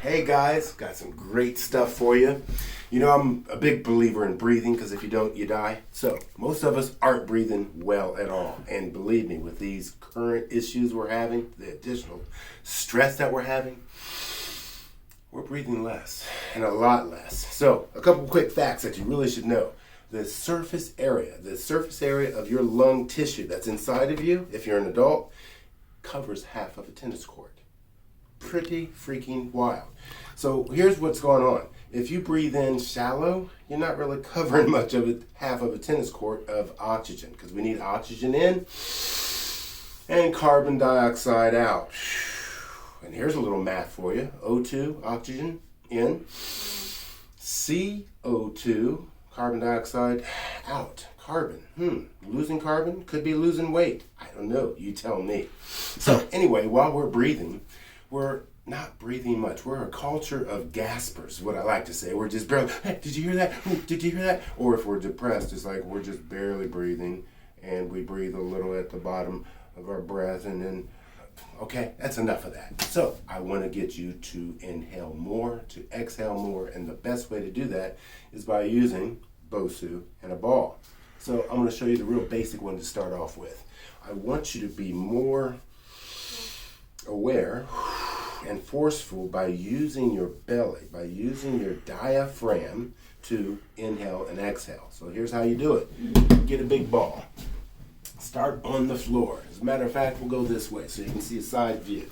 Hey guys, got some great stuff for you. You know, I'm a big believer in breathing because if you don't, you die. So, most of us aren't breathing well at all. And believe me, with these current issues we're having, the additional stress that we're having, we're breathing less and a lot less. So, a couple quick facts that you really should know. The surface area of your lung tissue that's inside of you, if you're an adult, covers half of a tennis court. Pretty freaking wild. So here's what's going on. If you breathe in shallow, you're not really covering much of it, half of a tennis court of oxygen, because we need oxygen in and carbon dioxide out. And here's a little math for you. O2, oxygen, in. CO2, carbon dioxide, out. Carbon. Losing carbon? Could be losing weight. I don't know. You tell me. So anyway, while we're breathing, we're not breathing much. We're a culture of gaspers, what I like to say. We're just barely, hey, did you hear that? Ooh, did you hear that? Or if we're depressed, it's like we're just barely breathing, and we breathe a little at the bottom of our breath, and then, okay, that's enough of that. So I want to get you to inhale more, to exhale more, and the best way to do that is by using BOSU and a ball. So I'm going to show you the real basic one to start off with. I want you to be more aware and forceful by using your belly, by using your diaphragm to inhale and exhale. So here's how you do it. Get a big ball. Start on the floor. As a matter of fact, we'll go this way so you can see a side view.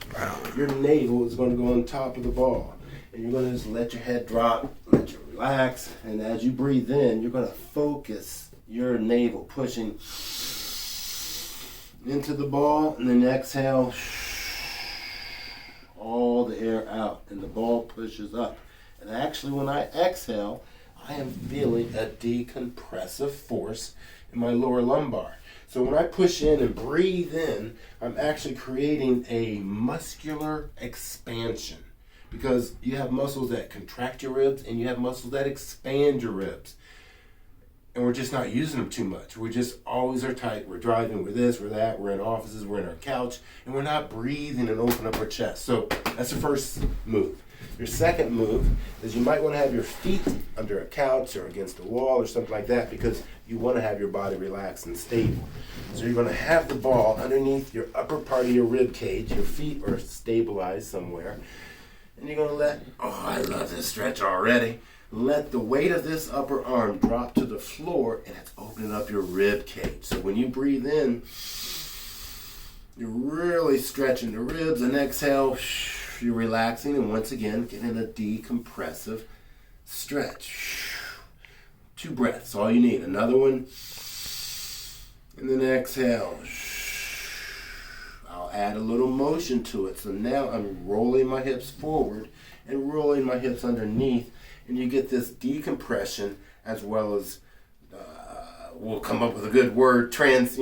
Your navel is going to go on top of the ball. And you're going to just let your head drop, let you relax. And as you breathe in, you're going to focus your navel pushing into the ball, and then exhale all the air out, and the ball pushes up. And actually, when I exhale, I am feeling a decompressive force in my lower lumbar. So when I push in and breathe in, I'm actually creating a muscular expansion, because you have muscles that contract your ribs and you have muscles that expand your ribs. And we're just not using them too much. We just always are tight. We're driving, we're this, we're that, we're in offices, we're in our couch, and we're not breathing and open up our chest. So that's the first move. Your second move is you might want to have your feet under a couch or against a wall or something like that, because you want to have your body relaxed and stable. So you're going to have the ball underneath your upper part of your rib cage. Your feet are stabilized somewhere. And you're going to I love this stretch already. Let the weight of this upper arm drop to the floor, and it's opening up your rib cage. So when you breathe in, you're really stretching the ribs, and exhale, you're relaxing, and once again, getting a decompressive stretch. 2 breaths, all you need. Another one, and then exhale. I'll add a little motion to it. So now I'm rolling my hips forward and rolling my hips underneath, and you get this decompression, as well as we'll come up with a good word, trans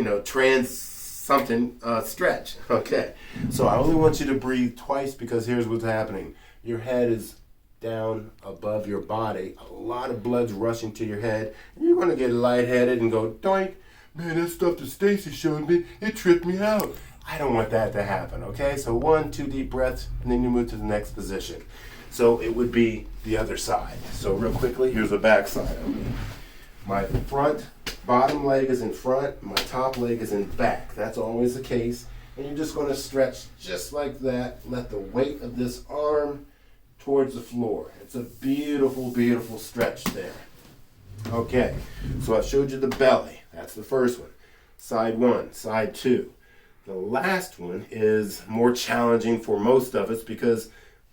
stretch. Okay, so I only want you to breathe twice, because here's what's happening. Your head is down above your body. A lot of blood's rushing to your head, and you're going to get lightheaded and go, doink, man, that stuff that Stacy showed me, it tripped me out. I don't want that to happen, okay? So 1, 2 deep breaths, and then you move to the next position. So it would be the other side. So real quickly, here's the back side of me. My bottom leg is in front, my top leg is in back. That's always the case. And you're just going to stretch just like that. Let the weight of this arm towards the floor. It's a beautiful, beautiful stretch there. Okay, so I showed you the belly. That's the first one. Side 1, side 2. The last one is more challenging for most of us, because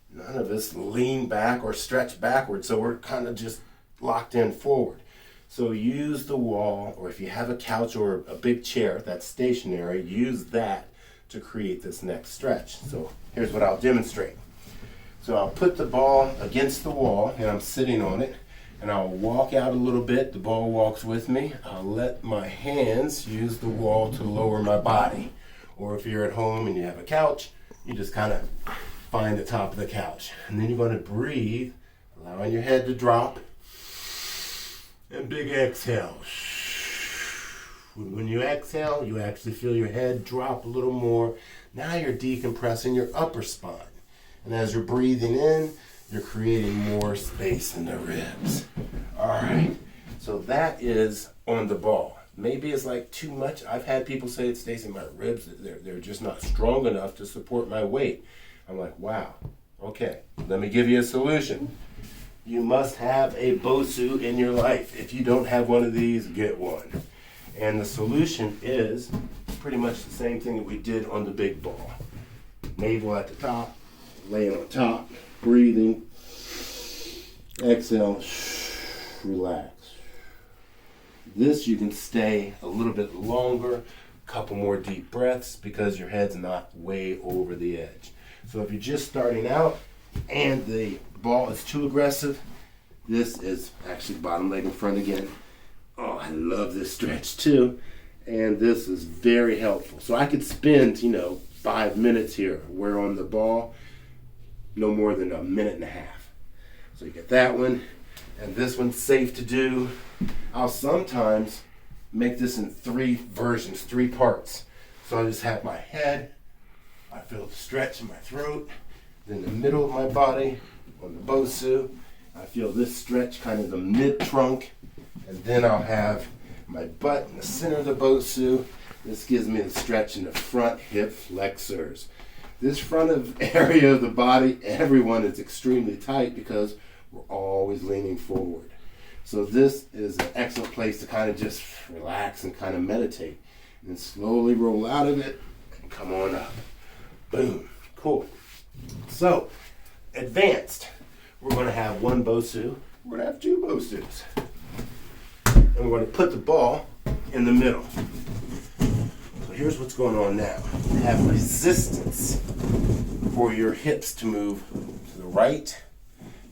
none of us lean back or stretch backwards, so we're kind of just locked in forward. So use the wall, or if you have a couch or a big chair that's stationary, use that to create this next stretch. So here's what I'll demonstrate. So I'll put the ball against the wall, and I'm sitting on it, and I'll walk out a little bit. The ball walks with me. I'll let my hands use the wall to lower my body. Or if you're at home and you have a couch, you just kind of find the top of the couch. And then you're going to breathe, allowing your head to drop. And big exhale. When you exhale, you actually feel your head drop a little more. Now you're decompressing your upper spine. And as you're breathing in, you're creating more space in the ribs. All right, so that is on the ball. Maybe it's like too much. I've had people say, Stacy, my ribs, they're just not strong enough to support my weight. I'm like, wow, okay, let me give you a solution. You must have a BOSU in your life. If you don't have one of these, get one. And the solution is pretty much the same thing that we did on the big ball. Navel at the top, laying on top, breathing, exhale, relax. This you can stay a little bit longer, a couple more deep breaths because your head's not way over the edge. So if you're just starting out and the ball is too aggressive, this is actually bottom leg in front again. Oh, I love this stretch too. And this is very helpful. So I could spend, 5 minutes here, where on the ball, no more than a minute and a half. So you get that one, and this one's safe to do. I'll sometimes make this in 3 versions, 3 parts. So I just have my head, I feel the stretch in my throat, then the middle of my body on the BOSU, I feel this stretch kind of the mid-trunk, and then I'll have my butt in the center of the BOSU. This gives me the stretch in the front hip flexors. This front of area of the body, everyone is extremely tight because we're always leaning forward. So this is an excellent place to kind of just relax and kind of meditate. And then slowly roll out of it and come on up. Boom. Cool. So, advanced. We're going to have 1 BOSU. We're going to have 2 BOSUs. And we're going to put the ball in the middle. So here's what's going on now. You have resistance for your hips to move to the right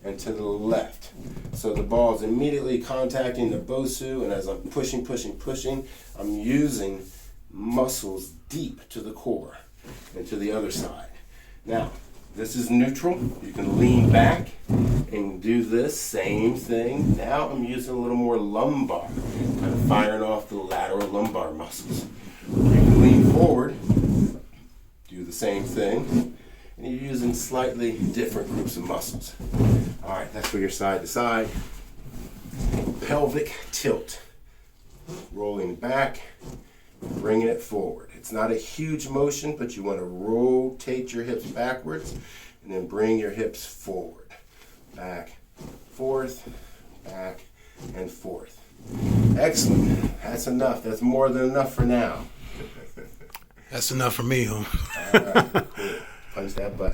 and to the left. So the ball is immediately contacting the BOSU, and as I'm pushing, I'm using muscles deep to the core and to the other side. Now, this is neutral. You can lean back and do this same thing. Now I'm using a little more lumbar, kind of firing off the lateral lumbar muscles. You can lean forward, do the same thing, and you're using slightly different groups of muscles. All right, that's for your side to side. Pelvic tilt. Rolling back, bringing it forward. It's not a huge motion, but you want to rotate your hips backwards and then bring your hips forward. Back, forth, back, and forth. Excellent. That's enough. That's more than enough for now. That's enough for me, huh? All right, cool. Punch that button.